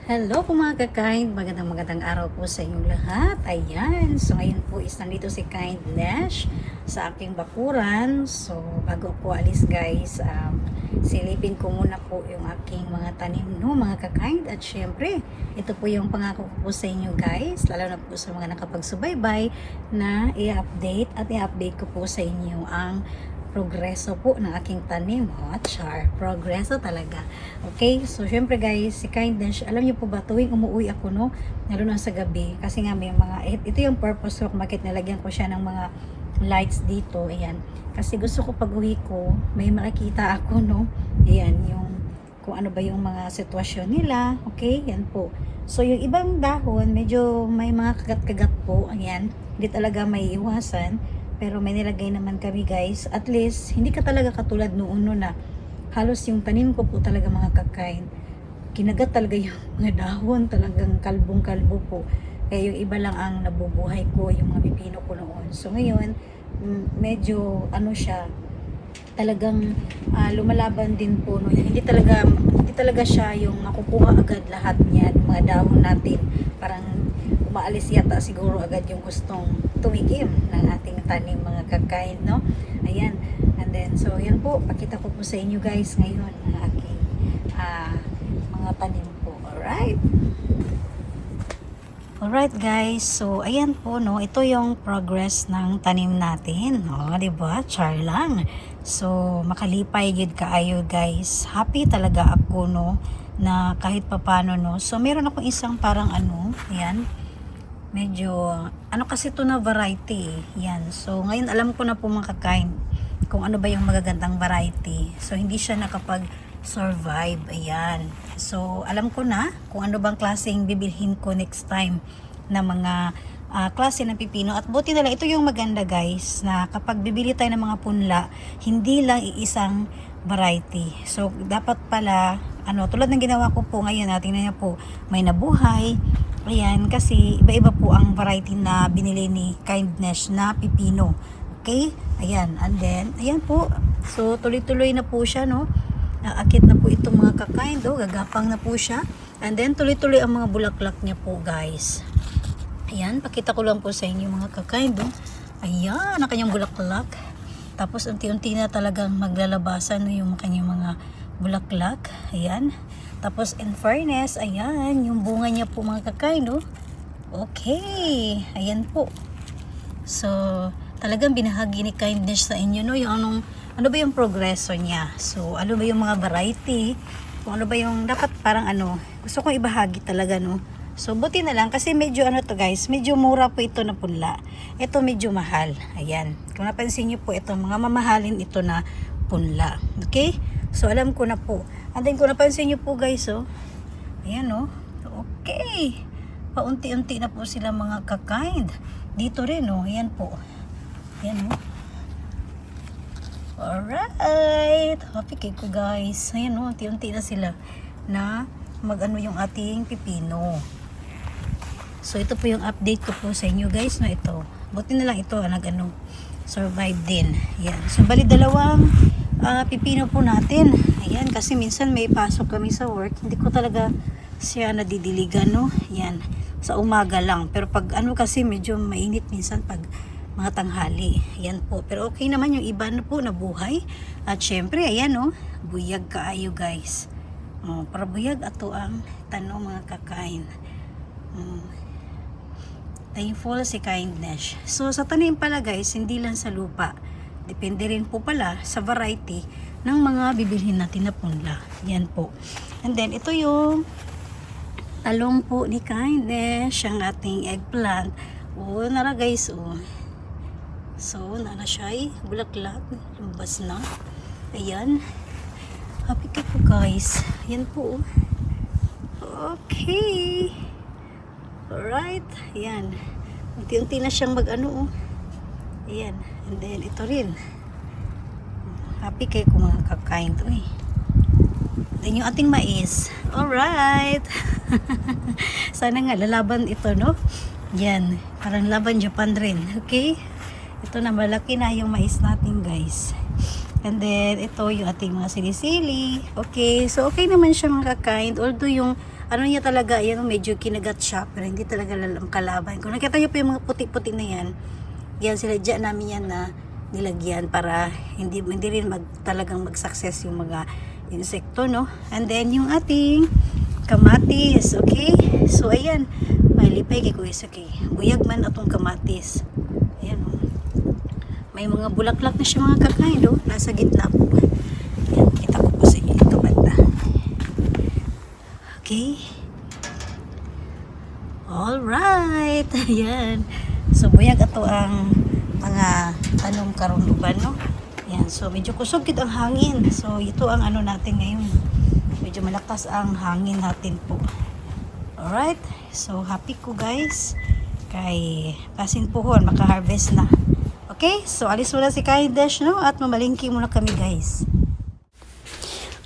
Hello po mga ka-kind, magandang araw po sa inyong lahat. Ayan, so ngayon po is nandito si Kindness sa aking bakuran. So bago po alis guys, silipin ko muna po yung aking mga tanim no mga ka-kind. At syempre, ito po yung pangako ko po sa inyo guys, lalo na po sa mga nakapagsubaybay na i-update ko po sa inyo ang progreso po ng aking tanim. Progreso talaga. Okay, so syempre guys, si Kindness, alam niyo po ba, tuwing umuwi ako no, lalo na sa gabi, kasi nga may mga, ito yung purpose ko, bakit nalagyan ko siya ng mga lights dito, ayan, kasi gusto ko pag uwi ko, may makikita ako no, ayan, yung, kung ano ba yung mga sitwasyon nila, okay, yan po. So yung ibang dahon, medyo may mga kagat-kagat po, ayan, hindi talaga may iwasan, pero may nilagay naman kami guys. At least, hindi ka talaga katulad noon na halos yung tanim ko po talaga mga kakain. Kinagat talaga yung mga dahon. Talagang kalbong-kalbo po. Kaya yung iba lang ang nabubuhay ko, yung mga pipino ko noon. So ngayon, medyo ano siya, talagang lumalaban din po. No? Hindi talaga siya yung makukuha agad lahat niyan. Mga dahon natin. Parang umaalis yata siguro agad yung gustong tumigim ng ating tanim mga kakain, no? Ayan. And then, so yan po, pakita ko po sa inyo guys ngayon ng aking mga tanim po. Alright guys, so ayan po no, ito yung progress ng tanim natin. O, diba? Char lang. So, makalipay gid kaayo guys. Happy talaga ako no, na kahit papano no. So, meron akong isang parang ano, ayan, medyo, ano kasi ito na variety, yan. So, ngayon alam ko na po mga kakain kung ano ba yung magagandang variety. So, hindi siya nakapag-survive, ayan. So, alam ko na kung ano bang klaseng bibilhin ko next time na mga klase ng pipino. At buti na lang, ito yung maganda guys, na kapag bibili tayo ng mga punla, hindi lang iisang variety. So, dapat pala, tulad ng ginawa ko po ngayon, tingnan niyo po, may nabuhay. Ayan, kasi iba-iba po ang variety na binili ni Kindness na pipino. Okay? Ayan, and then, ayan po. So, tuloy-tuloy na po siya, no? Naakit na po itong mga kakain, gagapang na po siya. And then, tuloy-tuloy ang mga bulaklak niya po, guys. Ayan, pakita ko lang po sa inyo mga kakain, Ayan, ang kanyang bulaklak. Tapos, unti-unti na talagang maglalabasan yung kanyang mga bulaklak. Ayan. Tapos, in fairness, ayan, yung bunga niya po mga kakain, Okay. Ayan po. So, talagang binahagi ni Kindness sa inyo, no? Yung ano ba yung progreso niya? So, ano ba yung mga variety? Kung ano ba yung, dapat parang gusto kong ibahagi talaga, no? So, buti na lang, kasi medyo to guys, medyo mura po ito na punla. Ito medyo mahal. Ayan. Kung napansin niyo po, ito, mga mamahalin ito na punla. Okay? So, alam ko na po. And then, kung napansin nyo po guys, ayan okay. Paunti-unti na po sila mga kakain. Dito rin, ayan po. Ayan, Alright. Happy cake ko guys. Ayan, unti-unti na sila na yung ating pipino. So, ito po yung update ko po sa inyo guys, na ito. Buti na lang ito, survive din. Ayan. So, bali dalawang pipino po natin. Ayan, kasi minsan may pasok kami sa work. Hindi ko talaga siya nadidiligan, Ayan, sa umaga lang. Pero pag kasi medyo mainit minsan pag mga tanghali. Ayan po. Pero okay naman yung iba na po nabuhay. At syempre, ayan buyag kaayo guys. Para buyag ato ang tanong mga kakain. Thankful si Kindness. So, sa tanim pala guys, hindi lang sa lupa. Depende rin po pala sa variety ng mga bibilhin natin na punla. Yan po. And then, ito yung talong po ni Kindness. Siyang ating eggplant. Nara guys, So, nara siya bulaklak. Lumbas na. Ayan. Happy ka po guys. Yan po. Okay. Alright. Ayan. Unti-unti na siyang Ayan. And then, ito rin. Happy kayo kung mga kakain to Then, yung ating mais. Alright. Sana nga, lalaban ito, Yan. Parang laban Japan rin. Okay? Ito na, malaki na yung mais natin, guys. And then, ito yung ating mga sili-sili. Okay. So, okay naman siya mga kakain. Although yung ano niya talaga, yan, medyo kinagat siya, pero hindi talaga kalaban. Kung nakita niyo po yung mga puti-puti na yan sinadya namin yan na nilagyan para hindi rin talagang mag-success yung mga insekto, no? And then, yung ating kamatis, okay? So, ayan, malipay kay Kuya okay. Buyag man atong kamatis. Ayan, oh. May mga bulaklak na siya mga kakain, oh. Nasa gitna po. Ayan, kita ko po sa inyo ito banda. Okay. Alright. Ayan. So, buyag ato ang mga tanom karon uban, no? Ayan. So, medyo kusog kit ang hangin. So, ito ang ano natin ngayon. Medyo malakas ang hangin natin po. Alright. So, happy ko guys. Kay pasin puhon, maka-harvest na. Okay? So, alis muna si Kaidesh, no? At mamalingki muna kami guys.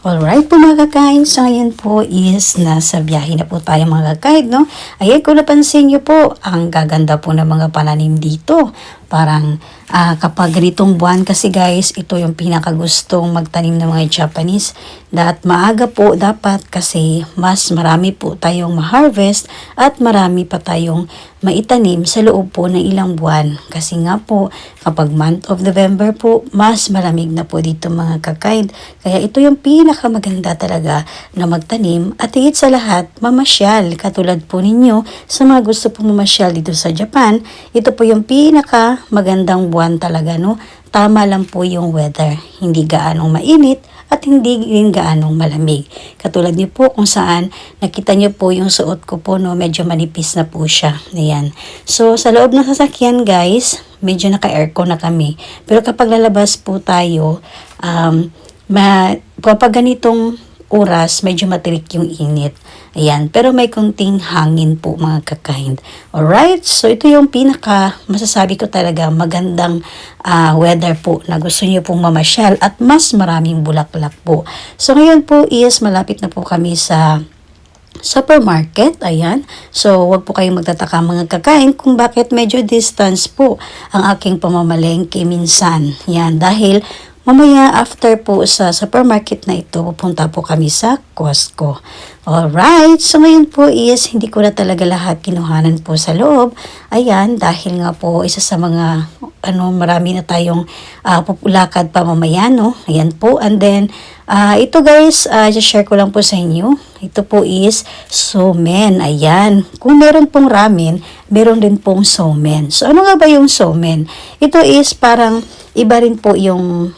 Alright po mga kakain, so ngayon po is nasa biyahe na po tayo mga kakain, no? Ayan, kung napansin nyo po, ang gaganda po ng mga pananim dito. Parang kapag ganitong buwan kasi guys, ito yung pinakagustong magtanim ng mga Japanese. At maaga po dapat kasi mas marami po tayong ma-harvest at marami pa tayong maitanim sa loob po ng ilang buwan. Kasi nga po, kapag month of November po, mas malamig na po dito mga kakain. Kaya ito yung pinakamaganda talaga na magtanim at higit sa lahat, mamasyal. Katulad po ninyo sa mga gusto po mamasyal dito sa Japan, ito po yung pinaka magandang buwan talaga, no? Tama lang po yung weather. Hindi gaanong mainit at hindi rin gaanong malamig. Katulad niyo po kung saan nakita niyo po yung suot ko po, no? Medyo manipis na po siya. Ayan. So, sa loob ng sasakyan guys, medyo naka-aircon na kami. Pero kapag lalabas po tayo, kapag ganitong oras, medyo matirik yung init. Ayan. Pero may konting hangin po mga kakain. Alright? So, ito yung pinaka masasabi ko talaga magandang weather po na gusto niyo pong mamasyal at mas maraming bulaklak po. So, ngayon po is malapit na po kami sa supermarket. Ayan. So, wag po kayong magtataka mga kakain kung bakit medyo distance po ang aking pamamalengke minsan. Yan. Dahil mamaya after po sa supermarket na ito, pupunta po kami sa Costco. Alright, so ngayon po is hindi ko na talaga lahat kinuhanan po sa loob. Ayan, dahil nga po isa sa mga marami na tayong pupulakad pa mamaya, no? Ayan po, and then ito guys, share ko lang po sa inyo. Ito po is somen. Ayan, kung meron pong ramen, meron din pong somen. So ano nga ba yung somen? Ito is parang iba rin po yung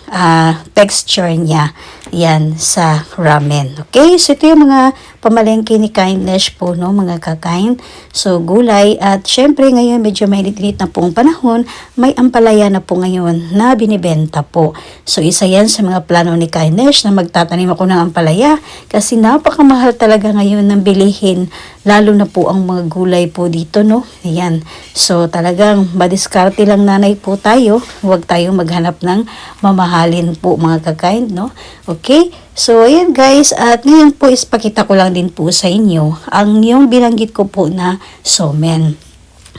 texture niya. Yan, sa ramen. Okay? So, ito yung mga pamalengke ni Kindness po, no? Mga kakain. So, gulay. At, syempre, ngayon, medyo mainit-init na pong panahon. May ampalaya na po ngayon na binibenta po. So, isa yan sa mga plano ni Kindness na magtatanim ako ng ampalaya. Kasi napakamahal talaga ngayon ng bilihin. Lalo na po ang mga gulay po dito, no? Ayan. So, talagang madiskarte lang nanay po tayo. Huwag tayong maghanap ng mamahalin po, mga kakain, no? Okay? So, ayan guys. At ngayon po is pakita ko lang din po sa inyo ang yung binanggit ko po na somen.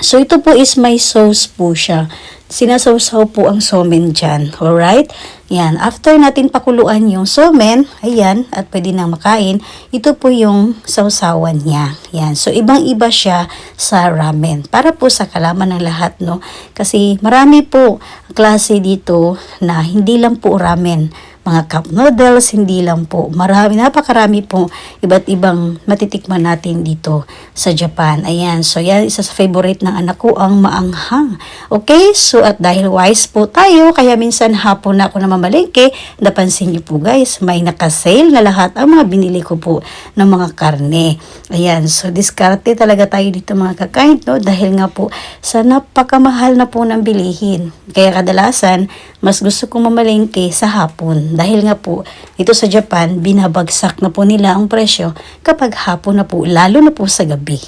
So, ito po is may sauce po siya. Sinasawsaw po ang somen dyan. Alright? Yan. After natin pakuluan yung somen, ayan, at pwede na makain, ito po yung sawsawan niya. Yan. So, ibang-iba siya sa ramen. Para po sa kalaman ng lahat, no? Kasi marami po klase dito na hindi lang po ramen. Mga cup noodles, hindi lang po. Napakarami po iba't ibang matitikman natin dito sa Japan. Ayan, so yan, isa sa favorite ng anak ko, ang maanghang. Okay, so at dahil wise po tayo, kaya minsan hapon na ako na mamalengke, napansin niyo po guys, may nakasale na lahat ang mga binili ko po ng mga karne. Ayan, so diskarte talaga tayo dito mga kakain, no? Dahil nga po, sa napakamahal na po ng bilihin. Kaya kadalasan, mas gusto kong mamalengke sa hapon. Dahil nga po, ito sa Japan, binabagsak na po nila ang presyo kapag hapon na po, lalo na po sa gabi.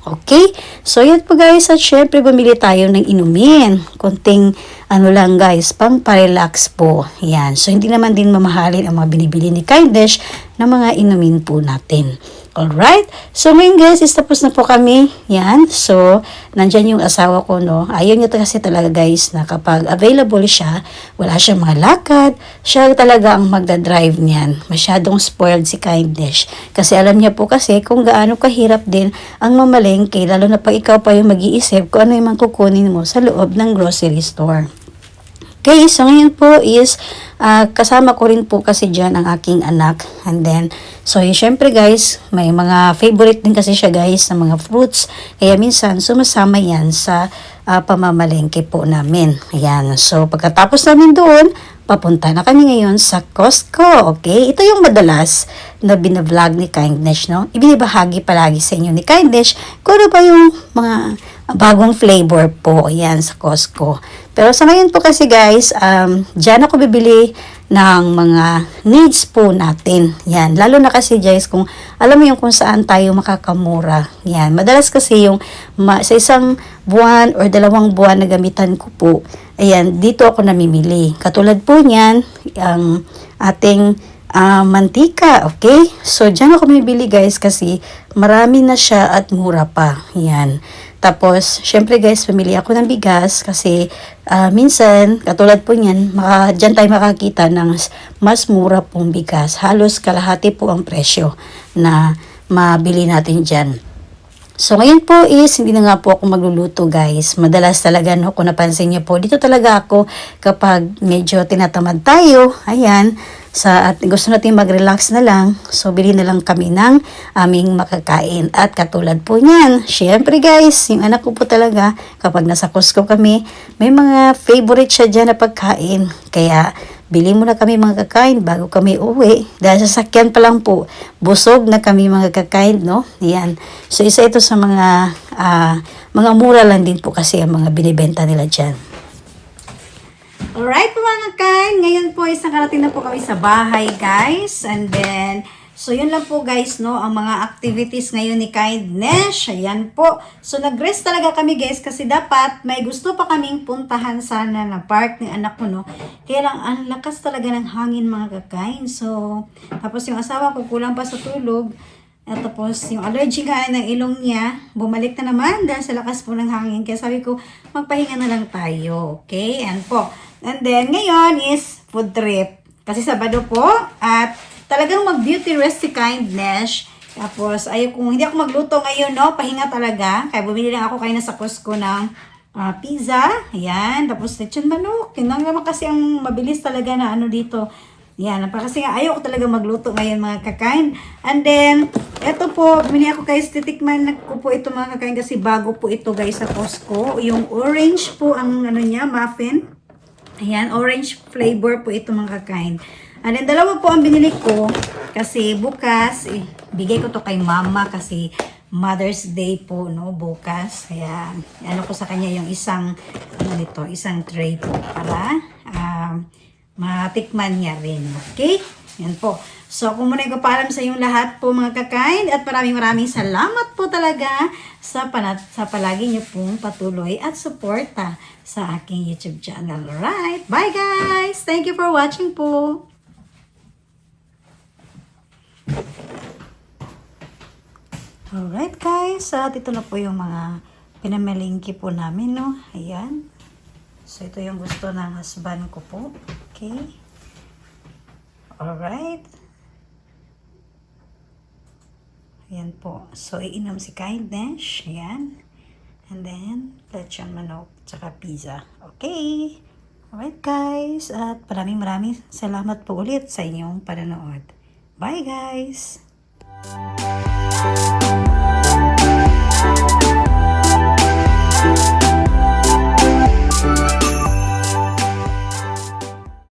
Okay? So, yan po guys. At syempre, bumili tayo ng inumin. Konting ano lang guys, pang parelax po. Yan. So, hindi naman din mamahalin ang mga binibili ni Kindness na mga inumin po natin. Alright? So, ngayon guys, is tapos na po kami. Yan. So, nandyan yung asawa ko, no. Ayaw niya kasi talaga guys na kapag available siya, wala siyang mga lakad, siya talaga ang magdadrive niyan. Masyadong spoiled si Kindness. Kasi alam niya po kasi kung gaano kahirap din ang mamalengke, lalo na pag ikaw pa yung mag-iisip kung ano yung kukunin mo sa loob ng grocery store. Okay, so ngayon po is kasama ko rin po kasi dyan ang aking anak. And then, so syempre guys, may mga favorite din kasi siya guys na mga fruits. Kaya minsan sumasama yan sa pamamalengke po namin. Ayan, so pagkatapos namin doon, papunta na kami ngayon sa Costco. Okay, ito yung madalas na binavlog ni Kindness, no? Ibinibahagi palagi sa inyo ni Kindness kung ano ba yung mga bagong flavor po. Ayan, sa Costco. Pero sa ngayon po kasi guys, dyan ako bibili ng mga needs po natin. Yan. Lalo na kasi guys, kung alam mo yung kung saan tayo makakamura. Yan. Madalas kasi yung sa isang buwan or 2 buwan na gamitan ko po, ayan, dito ako namimili. Katulad po niyan, ang ating mantika, okay? So, dyan ako bibili guys kasi marami na siya at mura pa. Yan. Tapos, syempre guys, pumili ako ng bigas kasi minsan, katulad po niyan, dyan tayo makakita ng mas mura pong bigas. Halos kalahati po ang presyo na mabili natin dyan. So, ngayon po is, hindi na nga po ako magluluto guys. Madalas talaga, no, kung napansin niyo po, dito talaga ako kapag medyo tinatamad tayo, ayan, at gusto natin mag-relax na lang, so bili na lang kami ng aming makakain. At katulad po niyan, syempre guys, yung anak ko po talaga, kapag nasa Costco kami, may mga favorite siya dyan na pagkain. Kaya, bili muna kami mga kakain bago kami uwi. Dahil sa sakyan pa lang po, busog na kami mga kakain, no? Yan. So, isa ito sa mga mura lang din po kasi ang mga binibenta nila dyan. Alright po mga kakain, ngayon po isang karating na po kami sa bahay guys. And then, so yun lang po guys, no, ang mga activities ngayon ni Kindness. Ayan po. So nag-rest talaga kami guys kasi dapat may gusto pa kaming puntahan sana na park ng anak ko, no. Kaya lang ang lakas talaga ng hangin mga kakain. So, tapos yung asawa ko kulang pa sa tulog. At tapos yung allergy nga ng ilong niya, bumalik na naman dahil sa lakas po ng hangin. Kaya sabi ko, magpahinga na lang tayo. Okay? Ayan po. And then, ngayon is food trip. Kasi Sabado po. At talagang mag-beauty rest si Kindness. Tapos, hindi ako magluto ngayon, no? Pahinga talaga. Kaya bumili lang ako kayo na sa Costco ng pizza. Ayan. Tapos, lechon manok. Yun lang naman kasi ang mabilis talaga na ano dito. Yan. Kasi nga, ayaw ko talaga magluto ngayon mga kakain. And then, eto po, bumili ako kayo titikman ko po ito mga kakain kasi bago po ito guys sa Costco. Yung orange po ang ano niya, muffin. Ayan, orange flavor po ito mga kakain. And then, 2 po ang binili ko kasi bukas, bigay ko to kay mama kasi Mother's Day po, no, bukas. Kaya, ano ko sa kanya yung isang tray po para matikman niya rin. Okay? Yan po. So, kung muna ko paalam sa inyong lahat po mga kakain at maraming salamat po talaga sa palagi niyo pong patuloy at suporta sa aking YouTube channel. Alright? Bye guys! Thank you for watching po! Alright guys, at ito na po yung mga pinamalingki po namin, no? Ayan. So, ito yung gusto ng husband ko po. Okay? Alright. Ayan po. So, iinom si Kindness. Ayan. And then, lechon manok, tsaka pizza. Okay? Alright guys. At maraming salamat po ulit sa inyong panonood. Bye guys!